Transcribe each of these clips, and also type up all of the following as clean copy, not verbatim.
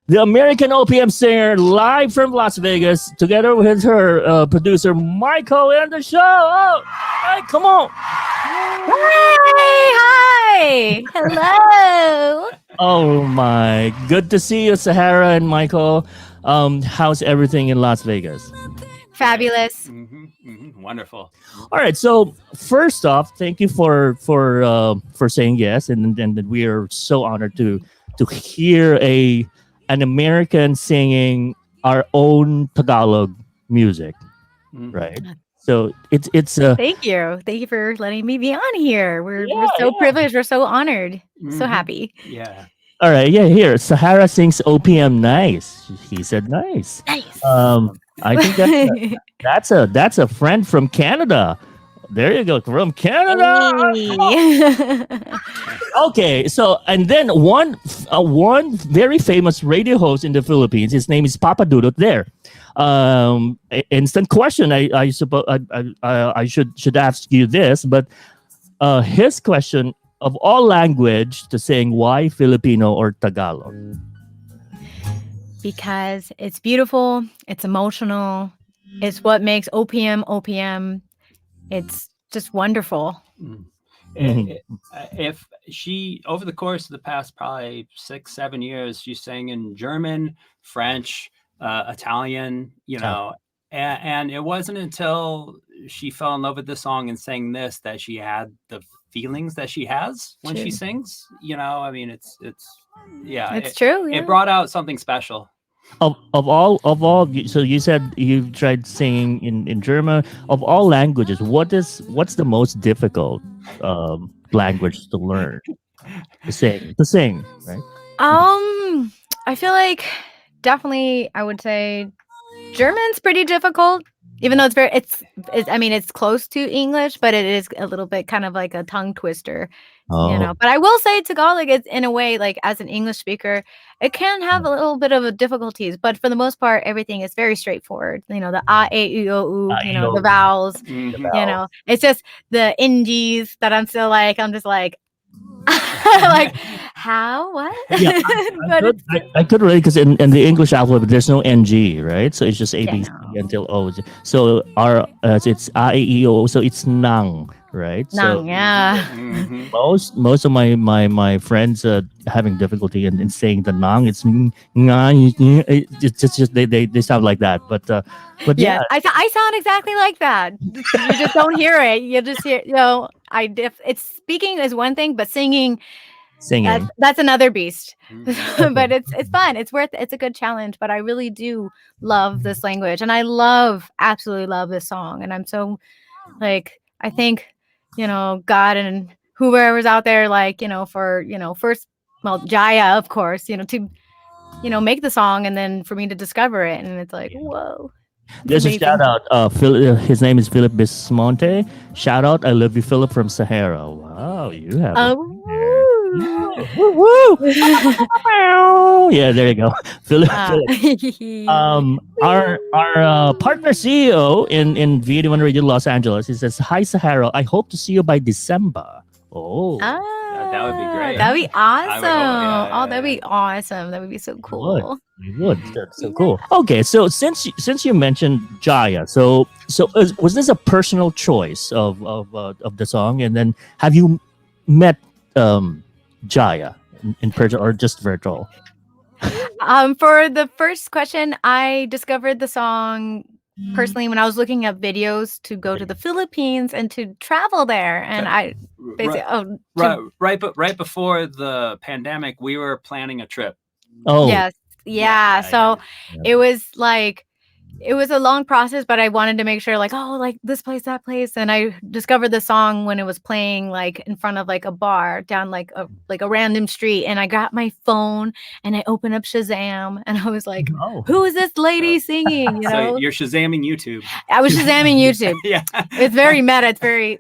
the American OPM singer, live from Las Vegas, together with her producer Michael in the show. Oh, hey, come on! Hi, hello. Oh my, good to see you, Sahara and Michael. How's everything in Las Vegas? Fabulous. Wonderful. All right, so first off, thank you for saying yes, and we are so honored to hear an American singing our own Tagalog music, right? So it's Thank you. Thank you for letting me be on here. We're Yeah, so yeah. privileged. We're so honored. So happy. Yeah. all right. Yeah, here Sahara sings OPM nice. He said nice. Nice. I think that's a friend from Canada. There you go, from Canada. Hey. Okay, so and then one very famous radio host in the Philippines. His name is Papa Dudut. There, instant question. I suppose I should ask you this, but his question of all language to saying why Filipino or Tagalog. Because it's beautiful, it's emotional, it's what makes OPM. It's just wonderful. If she, over the course of the past probably 6-7 years, she sang in German, French, Italian, and it wasn't until she fell in love with the song and sang this that she had the feelings that she has when she sings. I mean, it's true. Yeah. It brought out something special. Of all, so you said you tried singing in German. Of all languages, what's the most difficult language to learn to sing, right? I feel like definitely I would say German's pretty difficult, even though it's close to English, but it is a little bit kind of like a tongue twister. But I will say Tagalog is, in a way, like as an English speaker, it can have a little bit of a difficulties, but for the most part, everything is very straightforward. The a, e, I, o, u, the vowels. It's just the NGs that I'm still like, I'm just like, like how, what? Yeah, I could relate because in the English alphabet there's no NG, right? So it's just A B C until O. So our it's A, E, I, O. So it's nang, right? Nang, yeah. Most of my friends having difficulty in saying the nang. It's nga. It's just they sound like that. But yeah, I sound exactly like that. You just don't hear it. You just hear it's speaking is one thing, but singing that's another beast. But it's fun. It's a good challenge. But I really do love this language, and I absolutely love this song. And I'm so like, I think God and whoever's out there, like for first, well, Jaya, of course, to make the song, and then for me to discover it, and it's like, whoa. There's a shout out. His name is Philip Bismonte. Shout out, I love you, Philip from Sahara. Wow, you have. Yeah, there you go, Philip. Our partner CEO in VD1 Radio Los Angeles. He says, "Hi Sahara, I hope to see you by December." Oh. That would be great. That'd be awesome. Yeah. That'd be awesome. That would be so cool. We would. That's so cool. Okay, so since you mentioned Jaya, so was this a personal choice of the song, and then have you met Jaya in person or just virtual? For the first question, I discovered the song personally when I was looking up videos to go to the Philippines and to travel there, and I basically right before the pandemic, we were planning a trip. Oh yes, yeah. So it was like, it was a long process, but I wanted to make sure, like, like this place, that place. And I discovered the song when it was playing, like in front of like a bar down like a random street. And I got my phone and I opened up Shazam, and I was like, who is this lady singing? So you're Shazamming YouTube. I was Shazamming YouTube. Yeah. It's very meta. It's very,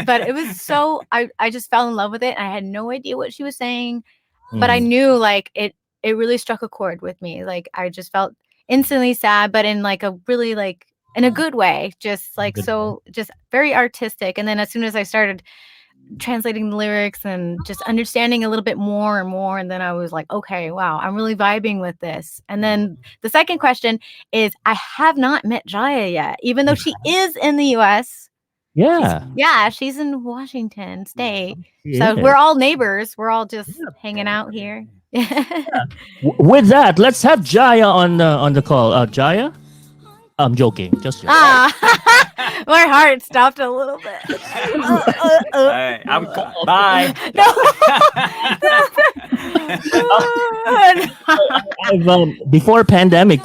but it was so, I just fell in love with it. I had no idea what she was saying, but I knew like it really struck a chord with me. Like I just felt instantly sad, but in like a really like in a good way, just like just very artistic. And then as soon as I started translating the lyrics and just understanding a little bit more and more. And then I was like, okay, wow, I'm really vibing with this. And then the second question is, I have not met Jaya yet, even though she is in the US. She's in Washington State. So we're all neighbors. We're all just hanging out here. With that, let's have Jaya on the call. Jaya, I'm joking. Just joking. My heart stopped a little bit. Hey, bye. Before pandemic,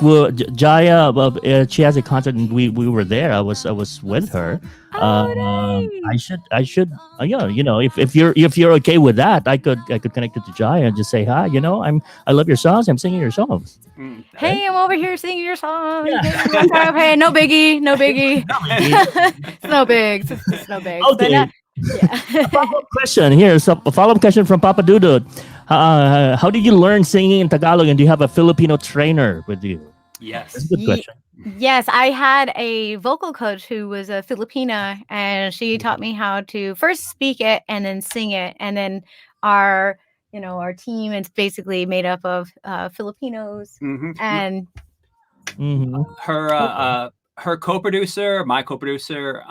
Jaya, she has a concert, and we were there. I was with her. Nice. I should. If you're okay with that, I could connect it to Jaya and just say hi. I love your songs. I'm singing your songs. Hey, I'm over here singing your song. Hey, no biggie. It's no big. Okay. A follow-up question here. So a follow-up question from Papa Dudut. How did you learn singing in Tagalog, and do you have a Filipino trainer with you? Yes. That's a good question. Yes, I had a vocal coach who was a Filipina, and she taught me how to first speak it and then sing it. And then our team is basically made up of Filipinos, and her co-producer, my co-producer,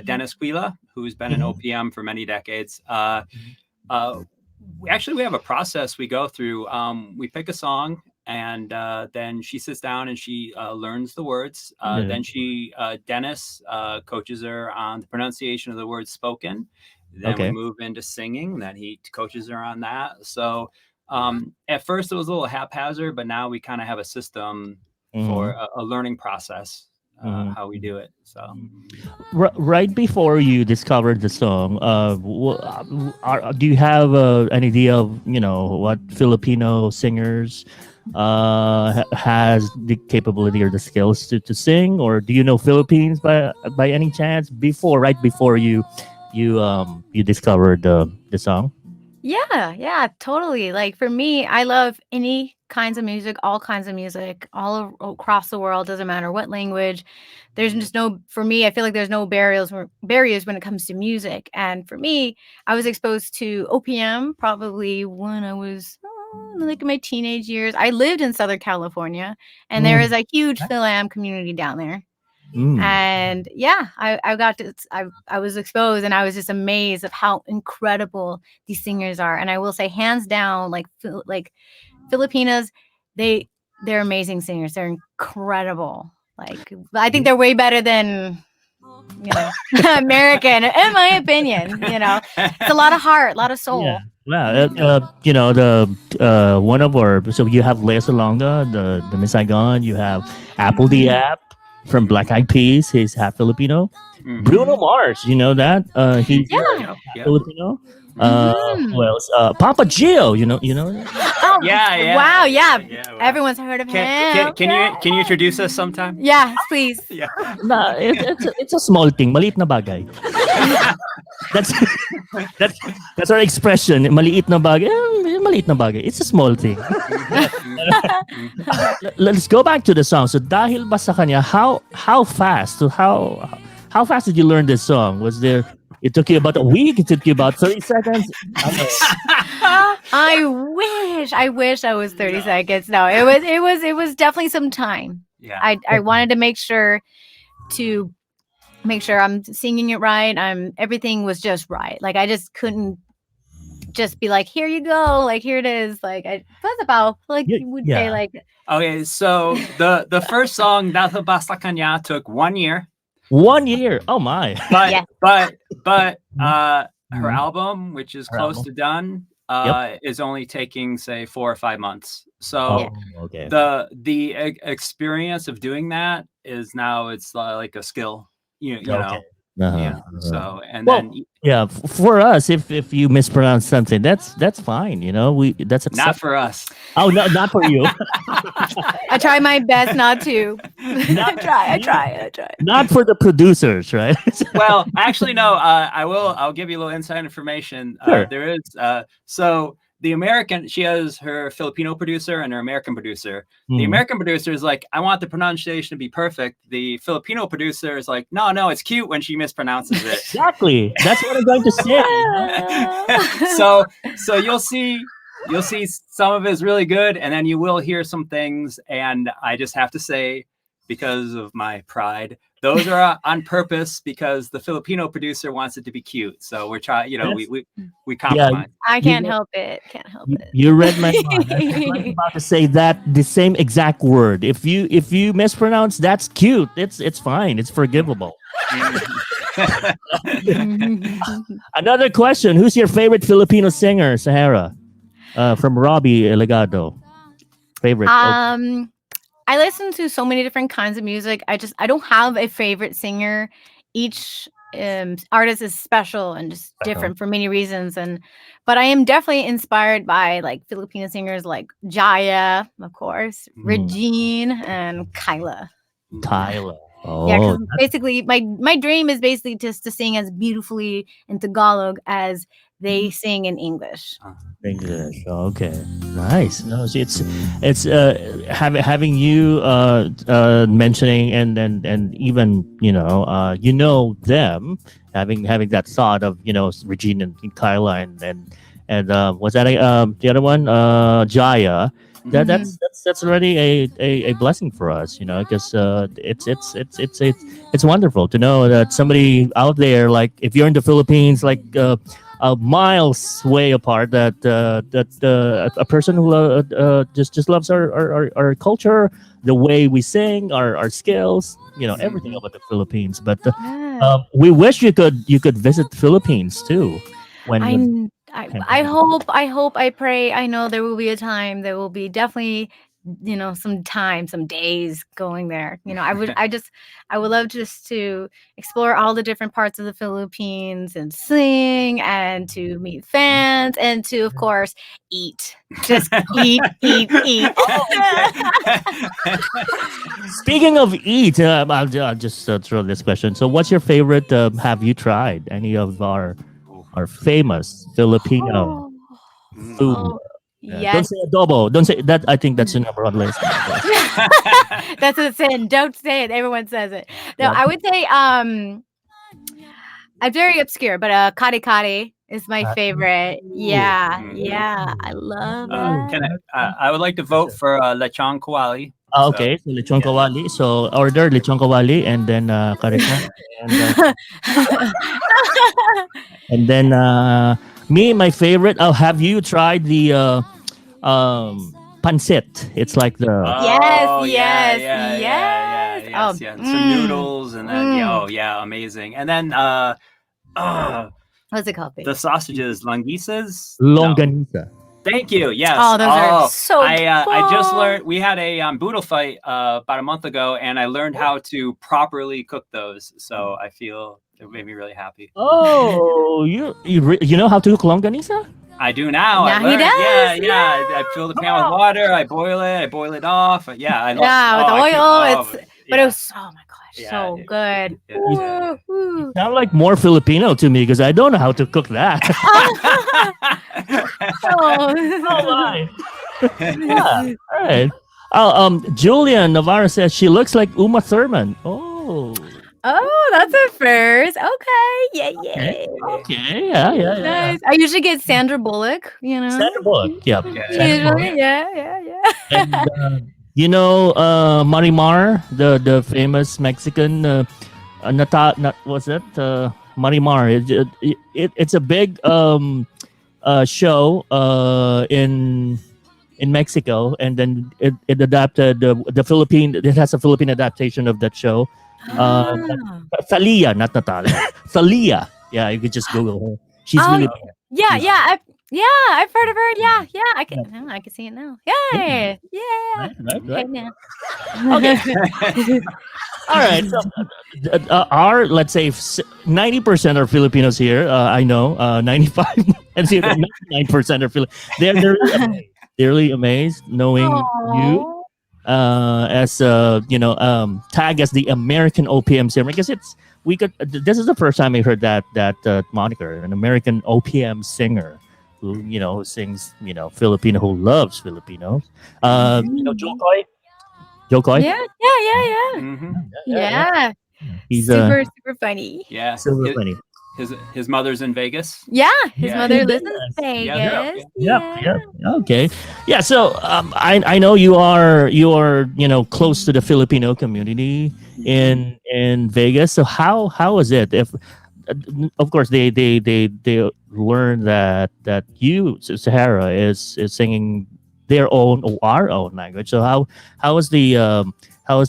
Dennis Quila, who's been an OPM for many decades. We have a process we go through. We pick a song, and then she sits down and she learns the words. Then Dennis coaches her on the pronunciation of the words spoken. Then we move into singing. Then he coaches her on that. So at first it was a little haphazard, but now we kind of have a system for a learning process, how we do it. So right before you discovered the song, do you have an idea of what Filipino singers has the capability or the skills to sing, or do you know Philippines by any chance right before you discovered the song? Yeah, totally. Like for me, I love any kinds of music, all kinds of music, all across the world. Doesn't matter what language. There's just for me, I feel like there's no barriers when it comes to music. And for me, I was exposed to OPM probably when I was like in my teenage years. I lived in Southern California, and there is a huge Phil-Am community down there. And I was exposed, and I was just amazed of how incredible these singers are. And I will say, hands down, like Filipinas, they're amazing singers. They're incredible. Like, I think they're way better than American, in my opinion. It's a lot of heart, a lot of soul. Yeah. One of our, so you have Lea Salonga, the Miss Saigon. You have Apple the App from Black Eyed Peas. He's half Filipino. Bruno Mars, you know that? He's Filipino. Who else? Papa Gio, you know that? Yeah. Wow, yeah. Everyone's heard of him. Can you introduce us sometime? Yeah, please. Yeah. Nah, it's a small thing. Maliit na bagay. That's our expression. Maliit na bagay. Maliit na bagay. It's a small thing. Let's go back to the song. So Dahil Ba Sa Kanya, how fast did you learn this song? It took you about a week? It took you about 30 seconds? I wish I was 30 seconds. No, it was definitely some time. Yeah. I wanted to make sure I'm singing it right. Everything was just right. Like, I just couldn't just be like, here you go, like, here it is. Like, that's about, like, you would say, like. Okay, so the first song, Dahil Ba Sa Kanya, took 1 year. 1 year. Oh my. But her album, which is close to done, is only taking, say, 4 or 5 months. So the experience of doing that is now, it's like a skill, you know. So for us, if you mispronounce something, that's fine. That's acceptable. Not for us. Oh no, not for you. I try my best not to. I try. Not for the producers, right? Well, actually, no. I'll give you a little inside information. Sure. There is so the American, she has her Filipino producer and her American producer. The Mm. American producer is like, I want the pronunciation to be perfect. The Filipino producer is like, no, it's cute when she mispronounces it. Exactly. That's what I'm going to say. So you'll see some of it is really good, and then you will hear some things, and I just have to say, because of my pride, those are on purpose because the Filipino producer wants it to be cute. So we're trying, we compromise. I can't help it. Can't help it. You read my mind. I was about to say that the same exact word. If you mispronounce, that's cute. It's fine. It's forgivable. Another question: who's your favorite Filipino singer, Sahara? From Robbie Legado. Favorite. I listen to so many different kinds of music. I don't have a favorite singer. Each artist is special and just different for many reasons. But I am definitely inspired by like Filipino singers like Jaya, of course, Regine, and Kyla. Tyler. Oh, Yeah, because basically my dream is basically just to sing as beautifully in Tagalog as they sing in English. English. Okay, nice. No, it's having you mentioning and even them having that thought of Regina and Kyla and was that the other one Jaya. That's already a blessing for us, because it's wonderful to know that somebody out there, like if you're in the Philippines, like miles way apart, that a person who just loves our culture, the way we sing, our skills, everything about the Philippines. But we wish you could visit the Philippines too. I hope, I pray. I know there will be a time. There will be definitely, some days going there. I would love just to explore all the different parts of the Philippines and sing and to meet fans and to, of course, eat. Just eat. Speaking of eat, I'll just throw this question. So, what's your favorite? Have you tried any of our famous Filipino food? Oh, Yeah. Don't say adobo. Don't say that. I think that's the number on the list. That's a sin. Don't say it. Everyone says it. No, Yeah. I would say I'm very obscure, but kare kare is my favorite. Yeah, I love it. I would like to vote for lechon kawali. Okay, so lechon kawali. So order lechon kawali and then kare-kare. And then me, my favorite. Oh, have you tried the Panset? It's like the Yes. Some noodles and then amazing. And then what's it called? the sausages, langisas. longanisa. Thank you. Yes. Oh, those are so I just learned. We had a boodle fight about a month ago, and I learned how to properly cook those. So I feel it made me really happy. Oh, you know how to cook longanisa? I do now. Now I learned. he does. Yeah. I fill the pan with water. I boil it off. Yeah. I love, with the oil. But it yeah. was oh my gosh, so good. Yeah. You sound like more Filipino to me because I don't know how to cook that. Oh. my. Yeah. All right. Julian Navarro says she looks like Uma Thurman. Oh, that's a first. Okay. Yeah. Okay. Yeah. Nice. I usually get Sandra Bullock, Sandra Bullock. Yeah. Usually, yeah. And, Marimar, the famous Mexican, what's it? Marimar. It's a big show in Mexico, and then it adapted the Philippine. It has a Philippine adaptation of that show. Thalia, not Natalia. Thalia. Yeah, you could just Google her. She's really. I've heard of her. Yeah, I can see it now. Yay! Yeah. Right. Okay, now. Okay. All right. So, let's say 90% are Filipinos here. I know 95 and 99% are Filipinos. They're really amazed. They're really amazed knowing you as tag as the American OPM singer, because this is the first time I heard that moniker, an American OPM singer. who sings Filipino, who loves Filipinos. Joe Coy. Yeah, yeah, yeah, yeah. Mm-hmm. Yeah. He's Super, super funny. Yeah. silver funny. His mother's in Vegas. Yeah, his Yeah. mother In lives in Vegas. Vegas. Yep. Yeah. Yep. Okay. Yeah. So I know you are close to the Filipino community in Vegas. So how is it? If of course they learn that you Sahara is singing their own or our own language. So how is the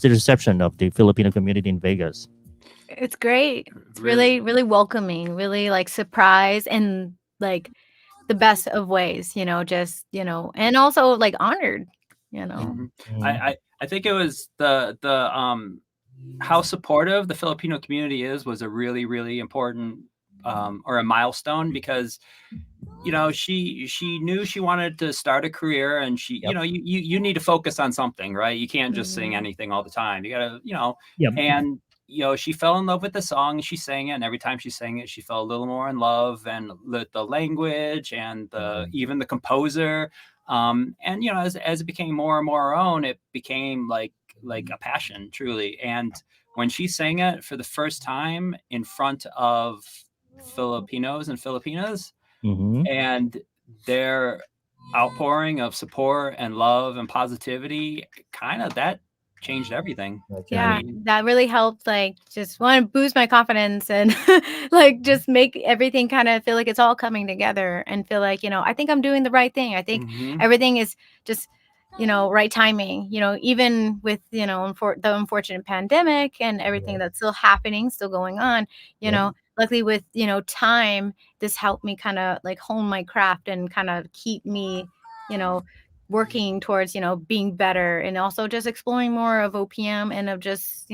reception of the Filipino community in Vegas? It's great. It's really, really welcoming, really like surprise and like the best of ways, just, and also like honored, Mhm. Mm. I think it was the how supportive the Filipino community was a really, really important or a milestone, because she knew she wanted to start a career, and she Yep. you need to focus on something, right? You can't just sing Mhm. anything all the time. You gotta Yep. and she fell in love with the song, she sang it, and every time she sang it she fell a little more in love, and the language and even the composer, and as it became more and more our own, it became like a passion, truly. And when she sang it for the first time in front of Filipinos and Filipinas, Mm-hmm. and their outpouring of support and love and positivity, kind of that changed everything. I Yeah, mean, that really helped, like, just want to boost my confidence and like just make everything kind of feel like it's all coming together and feel like, I think I'm doing the right thing. I think mhm. everything is just, right timing, even with, the unfortunate pandemic and everything that's still happening, still going on, Yep. luckily with, time, this helped me kind of like hone my craft and kind of keep me, you know, working towards being better, and also just exploring more of OPM and of just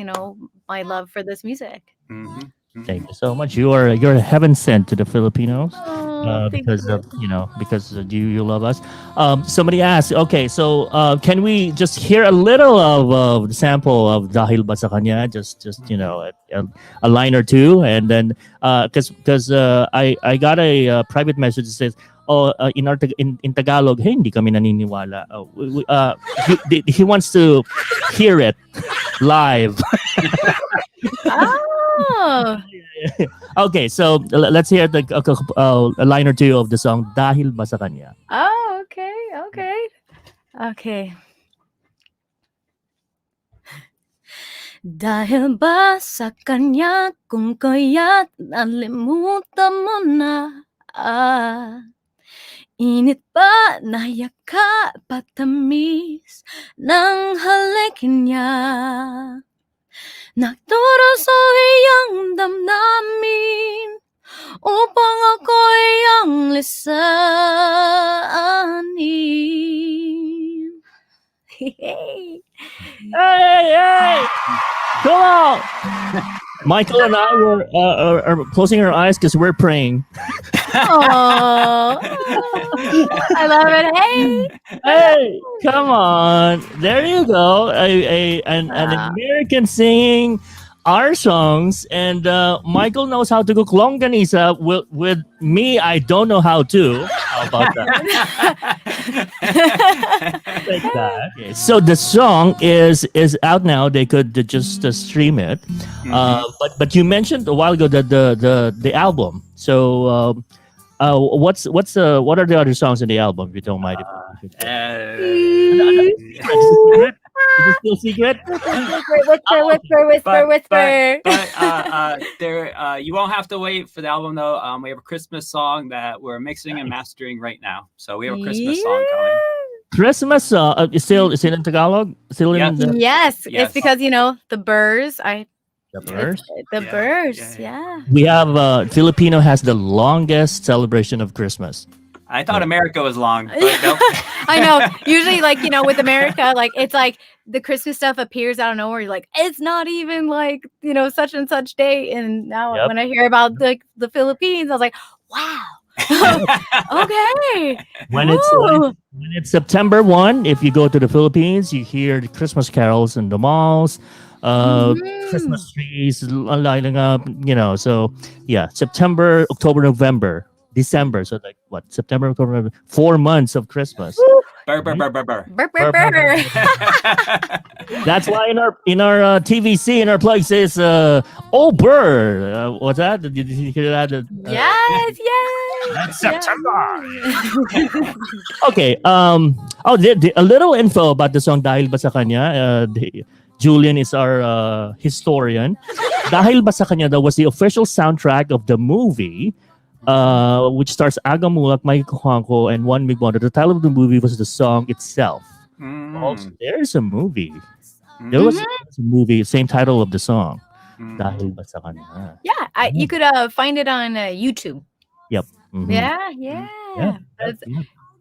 my love for this music. Mhm. Thank you so much. You're heaven sent to the Filipinos, Oh, thank because you. of you love us. Somebody asked, okay, so can we just hear a little of the sample of Dahil Ba Sa Kanya, just a line or two, and then because I got a private message that says, oh, in Tagalog, hey, hindi kami naniniwala. He wants to hear it live. Oh, Okay, so let's hear a line or two of the song Dahil Ba Sa Kanya. oh, okay, okay, okay. Dahil ba sa kanya kung kaya't nalimutan mo na, init pa na yakap at tamis ng halik niya, nagturo sa iyong damdamin upang ako'y ang lisanin. Hey! Hey! Come on! Michael and I are closing our eyes because we're praying. Oh, I love it. Hey! Hey, come on! There you go. An American singing our songs, and Michael knows how to cook longanisa. With me, I don't know how to. How about that? Like that. Okay, so the song is out now. They could just stream it. But you mentioned a while ago that the album. So what are the other songs in the album? If you don't mind. Is it still secret? Whisper. But there, you won't have to wait for the album though. We have a Christmas song that we're mixing and mastering right now. So we have a Christmas song coming. Christmas is it in Tagalog? Still in the Yes, Yes. it's because the Burrs. Burrs? The Yeah, Burrs, yeah. yeah. We have Filipino has the longest celebration of Christmas. I thought America was long, but nope. I know. Usually, with America, it's like the Christmas stuff appears out of nowhere. You're like, it's not even such and such day. And now Yep. when I hear about the Philippines, I was like, wow. Okay. When it's September 1, if you go to the Philippines, you hear the Christmas carols in the malls, Christmas trees lighting up, so yeah, September, October, November, December. So what, September, October, 4 months of Christmas. Burr, burr, burr, burr, burr. Burr, burr, burr. That's why in our TVC in our plug says oh Burr. What's that? Did you hear that? Yes, yes. That's September. Okay. A little info about the song Dahil Ba Sa Kanya. Julian is our historian. Dahil Ba Sa Kanya though was the official soundtrack of the movie, which stars Aga Mulak, Michael Juanco, and Juan Migbondo. The title of the movie was the song itself. Also, there's a movie. There was a movie, same title of the song. Dahil Ba Sa Kanya. Yeah, you could find it on YouTube. Yep. Mhm. Yeah. Yeah. That's-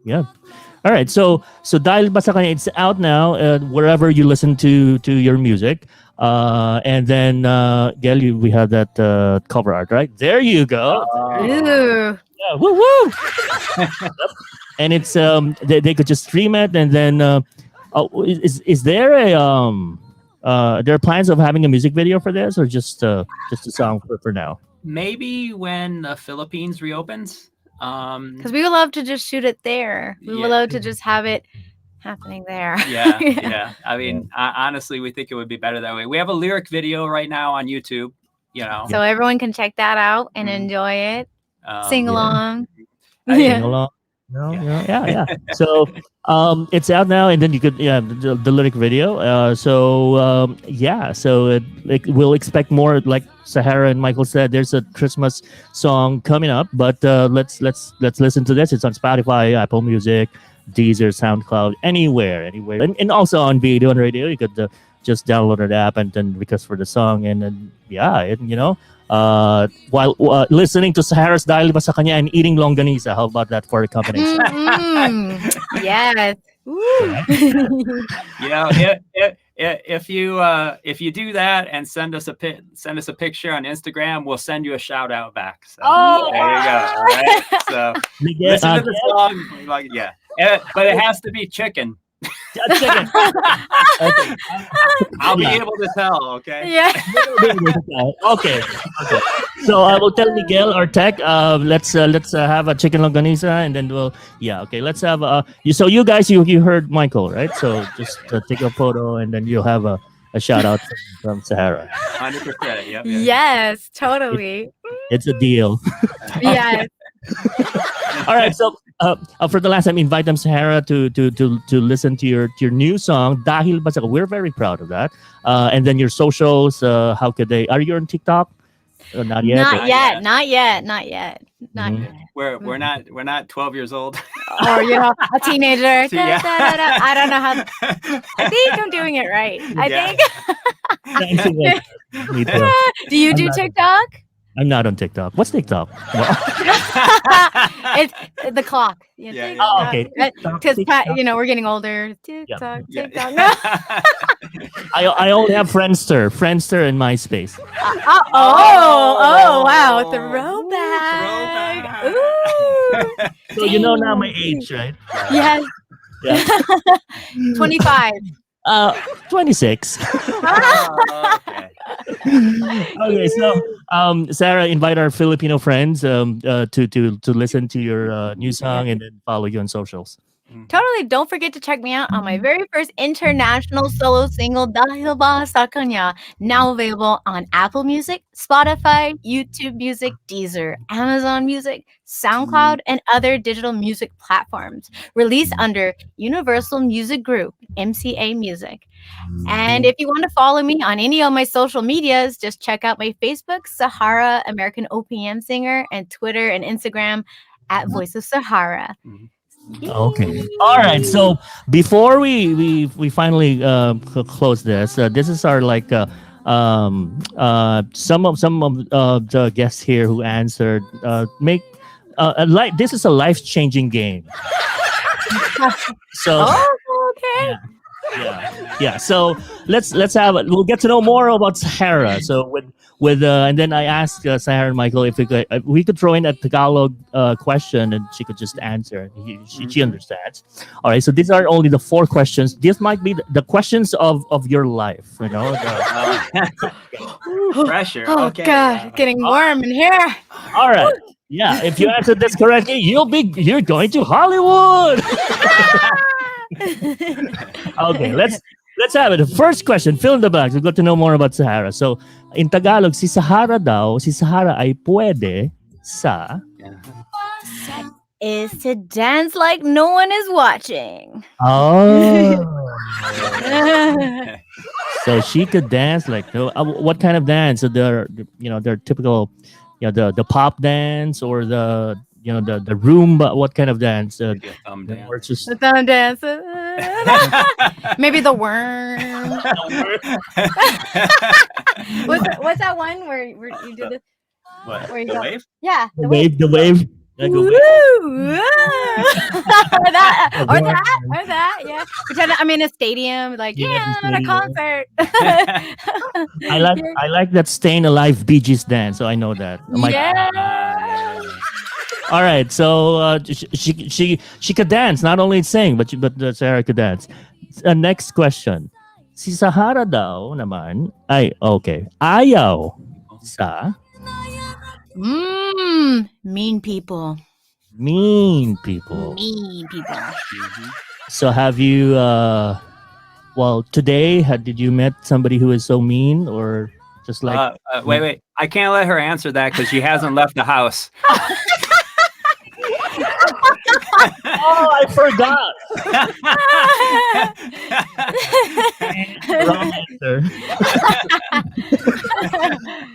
Yeah. All right. So Dahil Ba Sa Kanya, it's out now wherever you listen to your music. And then Gail, we have that cover art, right? There you go. Ooh. Yeah. Woo woo. Yep. And it's they could just stream it, and then is there there are plans of having a music video for this, or just a song for now? Maybe when the Philippines reopens. Because we would love to just shoot it there. We would love to just have it happening there. Yeah. I mean, honestly, we think it would be better that way. We have a lyric video right now on YouTube. So everyone can check that out and enjoy it. Sing along. Sing along. No, yeah. So it's out now, and then you could the lyric video. So we'll expect more. Like Sahara and Michael said, there's a Christmas song coming up, but let's listen to this. It's on Spotify, Apple Music, Deezer, SoundCloud, anywhere, and also on video and radio. You could just download an app and then request for the song, and then while listening to Sahara's Dahil Ba Sa Kanya and eating longganisa. How about that for a combination? Yes. If you do that and send us a picture on Instagram, we'll send you a shout out back. So there you go. All right. So listen to the song, but it has to be chicken. Chicken. Okay. I'll be able to tell. Okay. Yeah. Okay. So I will tell Miguel, our tech. Let's have a chicken longanisa, and then let's have So you guys, you heard Michael, right? So just take a photo, and then you'll have a shout out from Sahara. 100%. Yep. Yes, totally. It's a deal. Yes. All right. So for the last time, invite them, Sahara, to listen to your new song Dahil Ba Sa Kanya. We're very proud of that. And then your socials. How could they? Are you on TikTok? Not yet. Not yet. We're not 12 years old. Or a teenager. Yeah. I don't know how. I think I'm doing it right. I think. Me too. Do you do TikTok? I'm not on TikTok. What's TikTok? It's the clock. Yeah. Oh, okay. Because we're getting older. TikTok. Yeah. I only have Friendster and MySpace. Oh, wow. Throwback. Ooh. So you know now my age, right? Yes. Yeah. 25. 26. Okay. Okay, so Sarah, invite our Filipino friends to listen to your new song and then follow you on socials. Totally. Don't forget to check me out on my very first international solo single, Dahil Ba Sa Kanya, now available on Apple Music, Spotify, YouTube Music, Deezer, Amazon Music, SoundCloud, and other digital music platforms. Released under Universal Music Group, MCA Music. And if you want to follow me on any of my social medias, just check out my Facebook, Sahara, American OPM Singer, and Twitter and Instagram at Voice of Sahara. Okay. All right. So before we finally close this, this is our some of the guests here who answered make this is a life-changing game. So Okay. yeah. So let's have we'll get to know more about Sahara. So with and then I asked Sahara and Michael if we could throw in a Tagalog question and she could just answer. She understands. All right. So these are only the 4 questions. This might be the questions of your life. Pressure. Oh, Okay. God. Getting warm in here. All right. Yeah, if you answer this correctly, you're going to Hollywood. Okay, let's have it. The first question, fill in the blanks. We got to know more about Sahara. So, in Tagalog, si Sahara ay puede sa. Yeah. Is to dance like no one is watching. Oh. So she could dance like no. What kind of dance? So their typical, the pop dance or the Roomba. What kind of dance? Maybe a thumb dance. Or just The thumb dance. Maybe the worm. What's that one where you do this? What? Where you The go- wave? Yeah, the wave. Like a Woo! wave. or that, yeah. Pretend I'm in a stadium, like Yeah, I'm at a stadium. concert. I like that Staying Alive Bee Gees dance. So I know that. I'm like, Yeah. all right. So she could dance, not only sing, but Sarah could dance. Next question. Si Sahara daw naman ay okay. Ayaw sa Mean people. mean people. Mean people. Mhm. So have you well today did you met somebody who is so mean or just like Wait. I can't let her answer that because she hasn't left the house. oh I forgot. Wrong answer.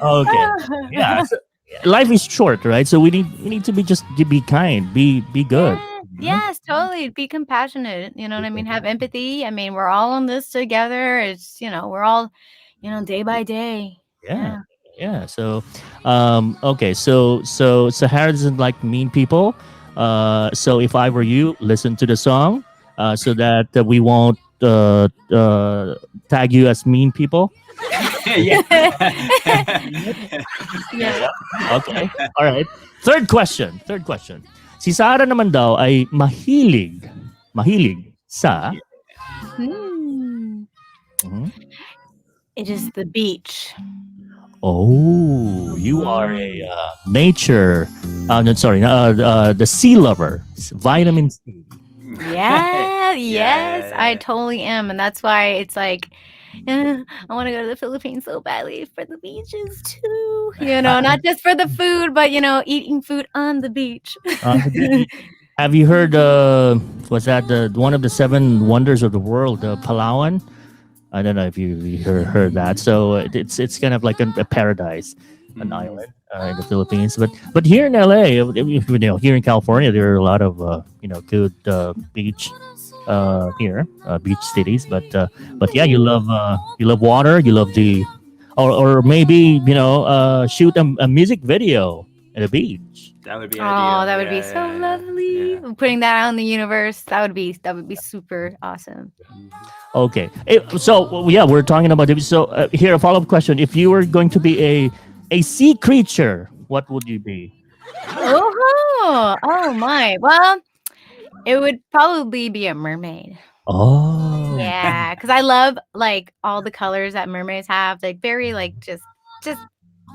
Okay. Yeah. So, life is short, right? So we need to be kind, be good. Yes, totally. Be compassionate. You know what I mean? Have empathy. I mean, we're all on this together. It's, we're all, day by day. Yeah. So okay, so Sahara doesn't like mean people. So if I were you, listen to the song so that we won't tag you as mean people. Yeah. Yeah. Okay. All right. Third question. Si Sahara naman daw ay mahilig sa Hmm. Mhm. It is the beach. Oh, you are a nature. No, sorry, the sea lover. Vitamin C. Yeah, yes, Yeah. I totally am. And that's why it's like, I want to go to the Philippines so badly for the beaches too. Not just for the food, but, eating food on the beach. Have you heard? Was that one of the seven wonders of the world, Palawan? I don't know if you heard that. So it's kind of like a paradise, an island in the Philippines. But here in LA, here in California, there are a lot of good beach here, beach cities. But yeah, you love water. You love or maybe shoot a music video at a beach. That would be Oh, ideal. that would be so lovely. Yeah. Putting that out in the universe, that would be super awesome. Okay. So yeah, we're talking about it. So here a follow-up question: if you were going to be a sea creature, what would you be? Oh my. Well, it would probably be a mermaid. Oh, Yeah, because I love like all the colors that mermaids have, like very like just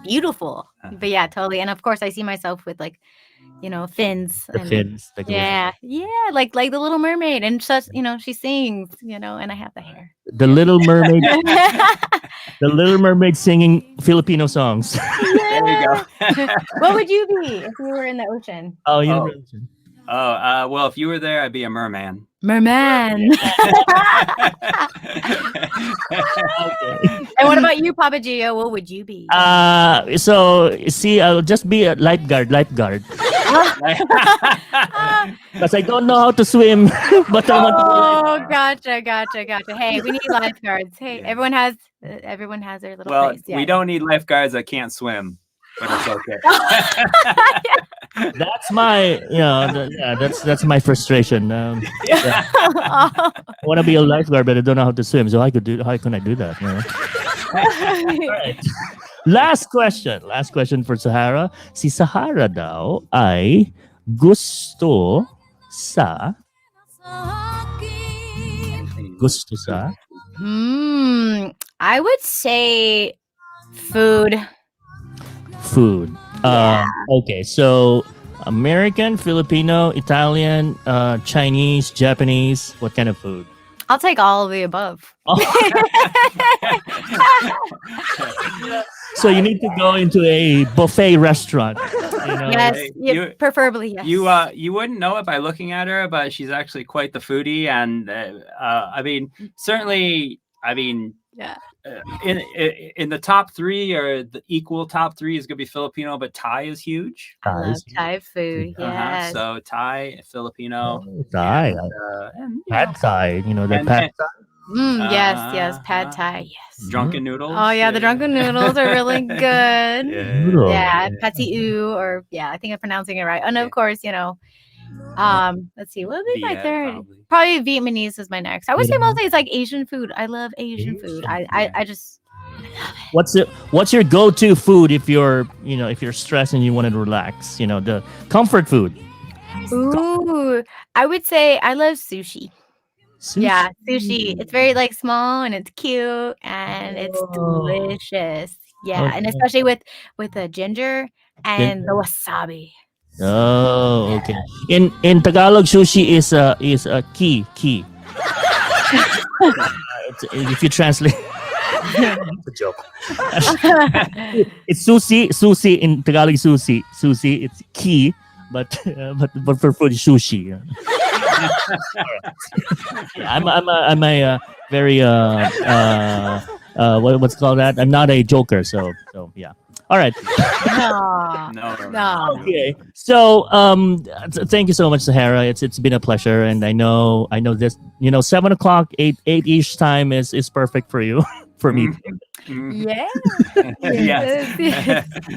beautiful. But yeah, totally. And of course, I see myself with like fins. the And fins. yeah, like the Little Mermaid, and such. She sings. And I have the hair. The Little Mermaid. The Little Mermaid singing Filipino songs. There you go. What would you be if you were in the ocean? Oh, you Oh. know. Well, if you were there, I'd be a merman. Merman. And what about you, Papa Gio? What would you be? So see, I'll just be a lifeguard, because I don't know how to swim. But I want to. Oh, gotcha. Hey, we need lifeguards. Hey, Yeah. everyone has their little Well, place. Yeah. we don't need lifeguards that can't swim, but it's okay. That's my, that's my frustration. Yeah. Oh. I want to be a lifeguard, but I don't know how to swim. So how can I do that? All right. Last question for Sahara. Si Sahara daw ay gusto sa I would say food. food. Okay, so American, Filipino, Italian, Chinese, Japanese. What kind of food? I'll take all of the above. Oh, so you need to go into a buffet restaurant. Yes, Hey, preferably yes. You wouldn't know it by looking at her, but she's actually quite the foodie, and I mean, certainly, I mean, Yeah. in the top three or the equal top three is gonna be Filipino, but Thai is huge. I love Thai food. Yes. So Thai, Filipino, Thai. and Pad Thai. You know the and- pad. and- Yes, pad Thai. Yes. drunken noodles. Oh yeah, the drunken noodles are really good. Noodle. Yeah, Patsy Ew, or yeah, I think I'm pronouncing it right. And of course, let's see, what would be my Viet, third? Probably Vietnamese is my next. I would say mostly it's like Asian food. I love Asian food. I just What's your go-to food if you're stressed and you want to relax? The comfort food. ooh, I would say I love sushi. Sushi. Yeah, sushi. It's very like small and it's cute and it's delicious. Yeah, and Okay. especially with the ginger and the wasabi. Oh, okay. In Tagalog, sushi is a key. If you translate, it's a joke. It's sushi in Tagalog. Sushi. It's key, but for food, sushi. I'm a very what's called that? I'm not a joker, so yeah. All right. No. Okay. So thank you so much, Sahara. It's been a pleasure, and I know this. 7:00, 8 time is perfect for you, for me. Yeah. Yes.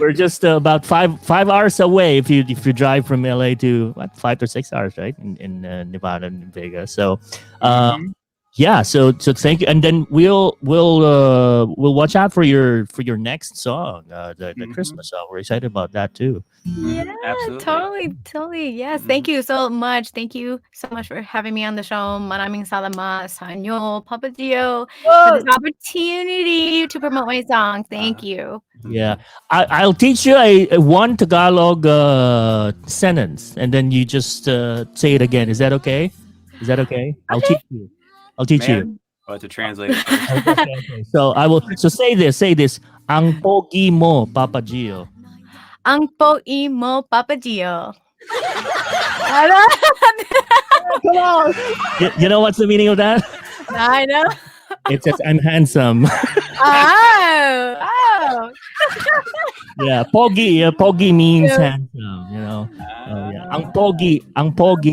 We're just about 5 hours away if you drive from LA to 5 to 6 hours, right? In Nevada and Vegas. So yeah, so thank you, and then we'll watch out for your next song, the Christmas song. We're excited about that too. Yeah, Absolutely. totally. Yes. Thank you so much. Thank you so much for having me on the show. Maraming salamat sa inyo, Papa Gio, for this opportunity to promote my song. Thank you. Yeah, I'll teach you a one Tagalog sentence, and then you just say it again. Is that okay? I'll teach you. Oh, to translate it first. Okay. So I will. So say this. Ang pogi mo, Papa Gio. Ang pogi mo, Papa Gio. Come on. You know what's the meaning of that? I know. It says I'm handsome. Oh. Yeah, pogi means handsome. Yeah. Ang pogi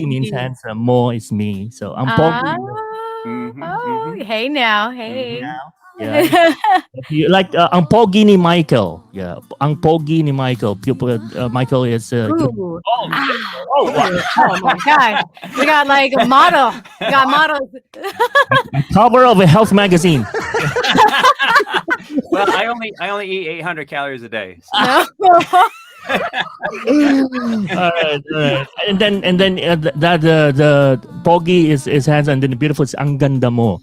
means handsome. Mo is me. So ang pogi. Oh, hey now, hey. Yeah. Like ang pogi ni Michael. Yeah, ang pogi ni Michael. Michael is. Ooh. Oh my God. We got like a model. We got models. Cover of a health magazine. Well, I only eat 800 calories a day. So. All right. And then that the pogi is hands, and then the beautiful is ang ganda mo.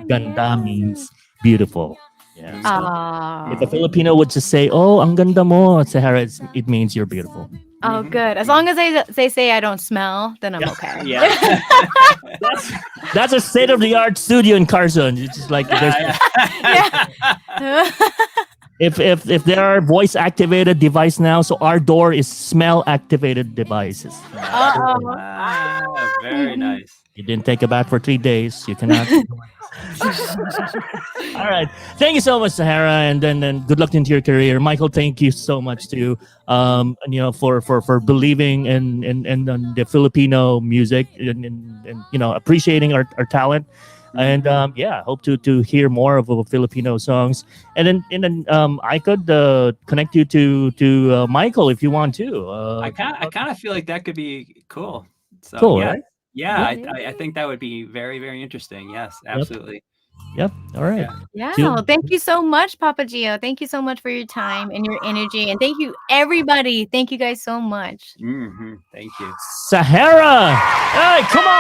Ganda means beautiful. Yeah. If a Filipino would just say, "Oh, ang ganda mo," Sahara, it means you're beautiful. Oh, good. As long as they say I don't smell, then I'm okay. Yeah. That's a state of the art studio in Carson. It's just like if there are voice activated device now, so our door is smell activated devices. Very nice. You didn't take a bath for 3 days. You cannot. All right. Thank you so much, Sahara, and then good luck into your career, Michael. Thank you so much too. For believing in the Filipino music and appreciating our talent. And hope to hear more of Filipino songs. And then I could connect you to Michael if you want to. I kind of feel like that could be cool. So, cool, yeah. right? Yeah, I think that would be very, very interesting. Yes, absolutely. Yep. All right. Yeah. Well, thank you so much, Papa Gio. Thank you so much for your time and your energy. And thank you, everybody. Thank you guys so much. Thank you. Sahara. Hey, come on.